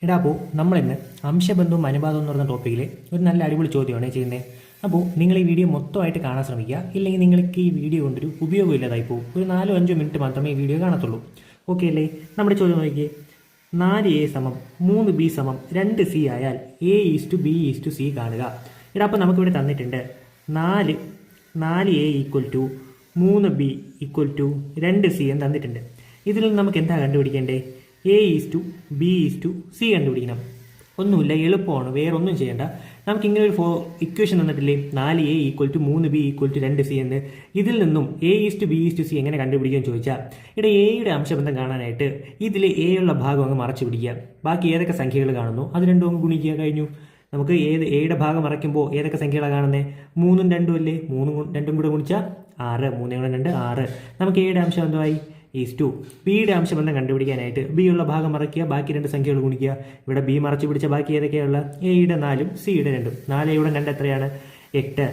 എടാ അപ്പോൾ നമ്മളിന്ന് അംശബന്ധവും അനുപാതവും എന്ന് പറഞ്ഞ ടോപ്പിക്കിൽ ഒരു നല്ല അടിപൊളി ചോദ്യമാണ് ചെയ്യുന്നത്. അപ്പോൾ നിങ്ങൾ ഈ വീഡിയോ മൊത്തമായിട്ട് കാണാൻ ശ്രമിക്കുക. ഇല്ലെങ്കിൽ നിങ്ങൾക്ക് ഈ വീഡിയോ കൊണ്ടൊരു ഉപയോഗമില്ലാതായി പോകും. ഒരു 4-5 മിനിറ്റ് മാത്രമേ ഈ വീഡിയോ കാണത്തുള്ളൂ. ഓക്കെ അല്ലേ? നമ്മുടെ ചോദ്യം നോക്കിയേ. 4A സമം 3B സമം 2C ആയാൽ A:B:C കാണുക. എടാ അപ്പോൾ നമുക്കിവിടെ തന്നിട്ടുണ്ട് 4A equal to 3B equal to 2C എന്ന് തന്നിട്ടുണ്ട്. ഇതിൽ നിന്ന് നമുക്ക് എന്താ കണ്ടുപിടിക്കേണ്ടത്? A:B:C കണ്ടുപിടിക്കണം. ഒന്നുമില്ല, എളുപ്പമാണ്, വേറെ ഒന്നും ചെയ്യേണ്ട. നമുക്കിങ്ങനെ ഒരു ഇക്വേഷൻ തന്നിട്ടില്ലേ, 4A equal to 3B equal to 2C എന്ന്. ഇതിൽ നിന്നും A:B:C എങ്ങനെ കണ്ടുപിടിക്കുമെന്ന് ചോദിച്ചാൽ, ഇവിടെ എയുടെ അംശബന്ധം കാണാനായിട്ട് ഇതിൽ എ ഉള്ള ഭാഗം അങ്ങ് മറച്ചു പിടിക്കുക. ബാക്കി ഏതൊക്കെ സംഖ്യകൾ കാണുന്നു അത് രണ്ടും അങ്ങ് ഗുണിക്കുക, കഴിഞ്ഞു. നമുക്ക് എയുടെ ഭാഗം മറയ്ക്കുമ്പോൾ ഏതൊക്കെ സംഖ്യകളാണ് കാണുന്നത്? 3ഉം 2ഉം അല്ലേ? 3ഉം 2ഉം കൂടെ ഗുണിച്ചാൽ 6, 3 × 2 6. നമുക്ക് എയുടെ അംശബന്ധമായി ഈസ് ബിയുടെ അംശബന്ധം കണ്ടുപിടിക്കാനായിട്ട് ബി ഉള്ള ഭാഗം മറയ്ക്കുക, ബാക്കി 2 സംഖ്യകൾ ഗുണിക്കുക. ഇവിടെ ബി മറച്ചു പിടിച്ച ബാക്കി ഏതൊക്കെയുള്ള? എയുടെ 4ഉം സിയുടെ 2ഉം. 4യുടെ 2 എത്രയാണ്? 8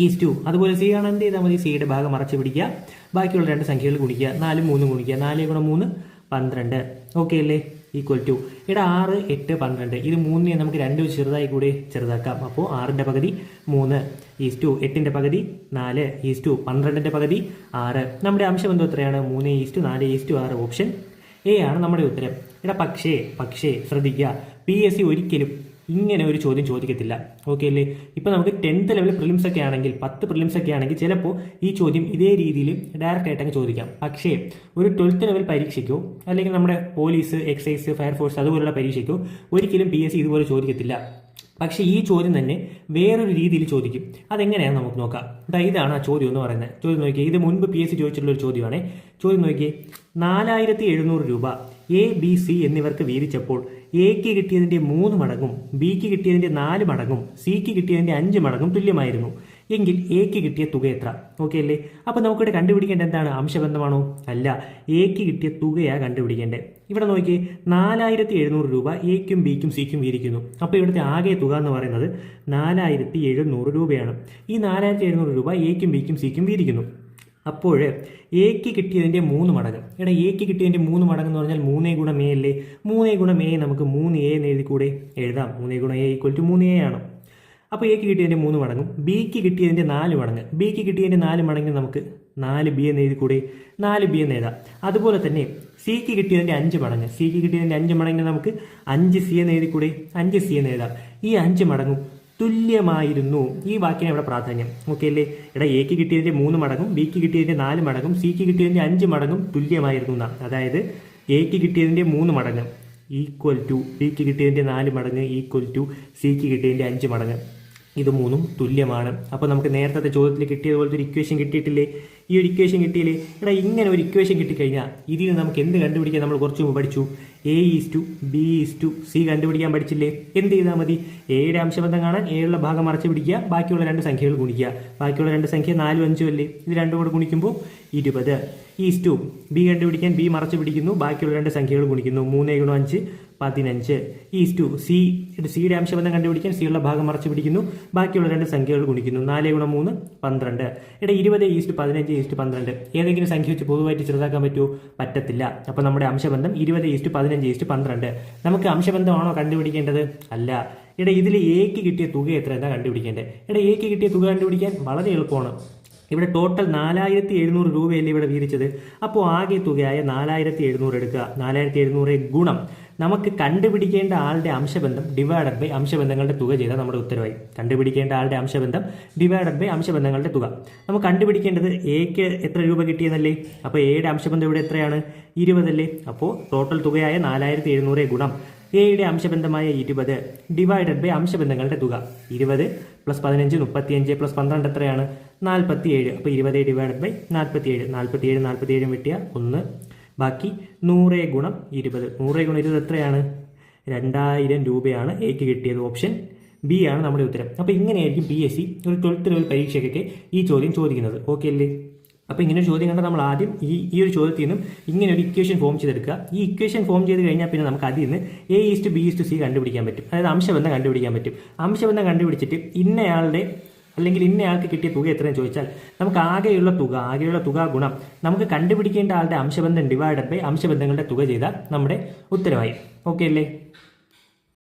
ഈസ് അതുപോലെ സി ആണ്. എന്ത് ചെയ്താൽ മതി? സിയുടെ ഭാഗം മറച്ചു പിടിക്കുക, ബാക്കിയുള്ള 2 സംഖ്യകൾ ഗുണിക്കുക. 4ഉം 3ഉം ഗുണിക്കുക. 4 × 3 12. ഓക്കെ അല്ലേ? ഈക്വൽ ടു ഇവിടെ 6, 8, 12. ഇത് 3 നമുക്ക് 2 ചെറുതായി കൂടെ ചെറുതാക്കാം. അപ്പോൾ 6ന്റെ പകുതി 3 ഈസ് 8ന്റെ പകുതി 4 ഈസ് 12ന്റെ പകുതി 6. നമ്മുടെ അംശബന്ധം എത്രയാണ്? 3:4:6. ഓപ്ഷൻ എ ആണ് നമ്മുടെ ഉത്തരം. ഇവിടെ പക്ഷേ ശ്രദ്ധിക്കുക, PSC ഒരിക്കലും ഇങ്ങനെ ഒരു ചോദ്യം ചോദിക്കത്തില്ല. ഓക്കെ അല്ലേ? ഇപ്പം നമുക്ക് 10th ലെവൽ പ്രിലിംസ് ഒക്കെ ആണെങ്കിൽ, 10 പ്രിലിംസ് ഒക്കെ ആണെങ്കിൽ ചിലപ്പോൾ ഈ ചോദ്യം ഇതേ രീതിയിൽ ഡയറക്റ്റ് ആയിട്ടങ്ങ് ചോദിക്കാം. പക്ഷേ ഒരു 12th ലെവൽ പരീക്ഷയ്ക്കോ അല്ലെങ്കിൽ നമ്മുടെ പോലീസ്, എക്സൈസ്, ഫയർഫോഴ്സ് അതുപോലുള്ള പരീക്ഷയ്ക്കോ ഒരിക്കലും PSC ഇതുപോലെ ചോദിക്കത്തില്ല. പക്ഷേ ഈ ചോദ്യം തന്നെ വേറൊരു രീതിയിൽ ചോദിക്കും. അതെങ്ങനെയാണ് നമുക്ക് നോക്കാം. ഇതാണ് ആ ചോദ്യം എന്ന് പറയുന്നത്. ചോദ്യം നോക്കിയേ, ഇത് മുൻപ് PSC ചോദിച്ചിട്ടുള്ള ഒരു ചോദ്യമാണ്. ചോദ്യം നോക്കിയേ, 4700 രൂപ A, B, C എന്നിവർക്ക് വീതിച്ചപ്പോൾ എക്ക് കിട്ടിയതിൻ്റെ 3 മടങ്ങും ബിക്ക് കിട്ടിയതിൻ്റെ 4 മടങ്ങും സിക്ക് കിട്ടിയതിൻ്റെ 5 മടങ്ങും തുല്യമായിരുന്നു എങ്കിൽ എക്ക് കിട്ടിയ തുക എത്ര? ഓക്കെ അല്ലേ? അപ്പോൾ നമുക്കിവിടെ കണ്ടുപിടിക്കേണ്ടത് എന്താണ്? അംശബന്ധമാണോ? അല്ല, എക്ക് കിട്ടിയ തുകയാണ് കണ്ടുപിടിക്കേണ്ടത്. ഇവിടെ നോക്കിയേ, 4700 രൂപ എക്കും ബിക്കും സിക്കും വീതിക്കുന്നു. അപ്പോൾ ഇവിടുത്തെ ആകെ തുക എന്ന് പറയുന്നത് 4700 രൂപയാണ്. ഈ 4700 രൂപ എക്കും ബിക്കും സിക്കും വീതിക്കുന്നു. അപ്പോൾ എക്ക് കിട്ടിയതിൻ്റെ 3 മടങ്ങ്. ഇവിടെ എക്ക് കിട്ടിയതിൻ്റെ 3 മടങ്ങ് എന്ന് പറഞ്ഞാൽ 3 × A അല്ലേ? 3 × A നമുക്ക് 3A എന്ന് എഴുതി കൂടെ എഴുതാം. 3 × A ഈക്വൽ ടു 3A ആണ്. അപ്പോൾ എക്ക് കിട്ടിയതിൻ്റെ 3 മടങ്ങും ബിക്ക് കിട്ടിയതിൻ്റെ 4 മടങ്ങ്. ബിക്ക് കിട്ടിയതിൻ്റെ 4 മടങ്ങ് നമുക്ക് 4B എന്ന് എഴുതി കൂടെ 4B എന്ന് എഴുതാം. അതുപോലെ തന്നെ സിക്ക് കിട്ടിയതിൻ്റെ 5 മടങ്ങ്. സിക്ക് കിട്ടിയതിൻ്റെ 5 മടങ്ങ് നമുക്ക് 5C എന്ന് എഴുതി കൂടെ 5C എന്ന് എഴുതാം. ഈ 5 മടങ്ങും തുല്യമായിരുന്നു. ഈ വാക്കിന് ഇവിടെ പ്രാധാന്യം. ഓക്കെ അല്ലേ? ഇവിടെ എക്ക് കിട്ടിയതിൻ്റെ 3 മടങ്ങും ബിക്ക് കിട്ടിയതിൻ്റെ 4 മടങ്ങും സിക്ക് കിട്ടിയതിൻ്റെ 5 മടങ്ങും തുല്യമായിരുന്നു എന്നാണ്. അതായത് എക്ക് കിട്ടിയതിൻ്റെ 3 മടങ്ങ് ഈക്വൽ ടു ബിക്ക് കിട്ടിയതിൻ്റെ 4 മടങ്ങ് ഈക്വൽ ടു സിക്ക് കിട്ടിയതിൻ്റെ 5 മടങ്ങ്. ഇത് 3ഉം തുല്യമാണ്. അപ്പോൾ നമുക്ക് നേരത്തെ ചോദ്യത്തിൽ കിട്ടിയതുപോലത്തെ ഒരു ഇക്വേഷൻ കിട്ടിയിട്ടില്ലേ? ഈ ഒരു ഇക്വേഷൻ കിട്ടിയില്ലേ? ഇവിടെ ഇങ്ങനെ ഒരു ഇക്വേഷൻ കിട്ടിക്കഴിഞ്ഞാൽ ഇതിൽ നമുക്ക് എന്ത് കണ്ടുപിടിക്കാൻ നമ്മൾ കുറച്ച് മുമ്പ് പഠിച്ചു? A:B:C കണ്ടുപിടിക്കാൻ പഠിച്ചില്ലേ? എന്ത് ചെയ്താൽ മതി? എയുടെ അംശബന്ധം കാണാൻ എയുള്ള ഭാഗം മറച്ചു പിടിക്കുക, ബാക്കിയുള്ള 2 സംഖ്യകൾ ഗുണിക്കുക. ബാക്കിയുള്ള 2 സംഖ്യ 4ഉം 5ഉം അല്ലേ? ഇത് രണ്ടും കൂടെ ഗുണിക്കുമ്പോൾ 20 ബി കണ്ടുപിടിക്കാൻ ബി മറച്ചു പിടിക്കുന്നു, ബാക്കിയുള്ള 2 സംഖ്യകൾ ഗുണിക്കുന്നു. 3 × 5 15 സിയുടെ അംശബന്ധം കണ്ടുപിടിക്കാൻ സിയുള്ള ഭാഗം മറച്ചു പിടിക്കുന്നു, ബാക്കിയുള്ള 2 സംഖ്യകൾ ഗുണിക്കുന്നു. 4 × 3 12. ഇവിടെ 20:15:12. ഏതെങ്കിലും സംഖ്യ വെച്ച് പൊതുവായിട്ട് ചെറുതാക്കാൻ പറ്റുമോ? പറ്റത്തില്ല. അപ്പോൾ നമ്മുടെ അംശബന്ധം 20:15:12. നമുക്ക് അംശബന്ധമാണോ കണ്ടുപിടിക്കേണ്ടത്? അല്ല. ഇവിടെ ഇതിൽ എക്ക് കിട്ടിയ തുക എത്ര എന്നാ കണ്ടുപിടിക്കേണ്ടത്. ഇവിടെ എക്ക് കിട്ടിയ തുക കണ്ടുപിടിക്കാൻ വളരെ എളുപ്പമാണ്. ഇവിടെ ടോട്ടൽ 4700 രൂപയല്ലേ ഇവിടെ വീതിച്ചത്. അപ്പോൾ ആകെ തുകയായ 4700 എടുക്കുക. 4700 ഗുണം നമുക്ക് കണ്ടുപിടിക്കേണ്ട ആളുടെ അംശബന്ധം ഡിവൈഡഡ് ബൈ അംശബന്ധങ്ങളുടെ തുക ചെയ്താൽ നമ്മുടെ ഉത്തരവായി. കണ്ടുപിടിക്കേണ്ട ആളുടെ അംശബന്ധം ഡിവൈഡഡ് ബൈ അംശബന്ധങ്ങളുടെ തുക. നമുക്ക് കണ്ടുപിടിക്കേണ്ടത് എക്ക് എത്ര രൂപ കിട്ടിയെന്നല്ലേ? അപ്പോൾ എയുടെ അംശബന്ധം ഇവിടെ എത്രയാണ്? 20 അല്ലേ? അപ്പോൾ ടോട്ടൽ തുകയായ 4700 ഗുണം എയുടെ അംശബന്ധമായ 20 ഡിവൈഡഡ് ബൈ അംശബന്ധങ്ങളുടെ തുക. 20 + 15 35 + 12 എത്രയാണ്? 47. അപ്പോൾ 20 ഡിവൈഡഡ് ബൈ 47. 47 വെട്ടിയ 1. ബാക്കി 100 × 20. 100 × 20 എത്രയാണ്? 2000 രൂപയാണ് എക്ക് കിട്ടിയത്. ഓപ്ഷൻ ബി ആണ് നമ്മുടെ ഉത്തരം. അപ്പോൾ ഇങ്ങനെയായിരിക്കും PSC ഒരു 12th ലെവൽ പരീക്ഷയ്ക്കൊക്കെ ഈ ചോദ്യം ചോദിക്കുന്നത്. ഓക്കെ അല്ലേ? അപ്പോൾ ഇങ്ങനെ ചോദ്യം കണ്ടാൽ നമ്മൾ ആദ്യം ഈ ഒരു ചോദ്യത്തിൽ നിന്നും ഇങ്ങനെ ഒരു ഇക്വേഷൻ ഫോം ചെയ്തെടുക്കുക. ഈ ഇക്വേഷൻ ഫോം ചെയ്ത് കഴിഞ്ഞാൽ പിന്നെ നമുക്ക് അതിൽ നിന്ന് A:B:C കണ്ടുപിടിക്കാൻ പറ്റും. അതായത് അംശബന്ധം കണ്ടുപിടിക്കാൻ പറ്റും. അംശബന്ധം കണ്ടുപിടിച്ചിട്ട് ഇന്നയാളുടെ അല്ലെങ്കിൽ ഇന്നയാൾക്ക് കിട്ടിയ തുക എത്രയെന്ന് ചോദിച്ചാൽ നമുക്ക് ആകെയുള്ള തുക ഗുണം നമുക്ക് കണ്ടുപിടിക്കേണ്ട ആളുടെ അംശബന്ധം ഡിവൈഡഡ് ബൈ അംശബന്ധങ്ങളുടെ തുക ചെയ്താൽ നമ്മുടെ ഉത്തരമായി. ഓക്കെ അല്ലേ?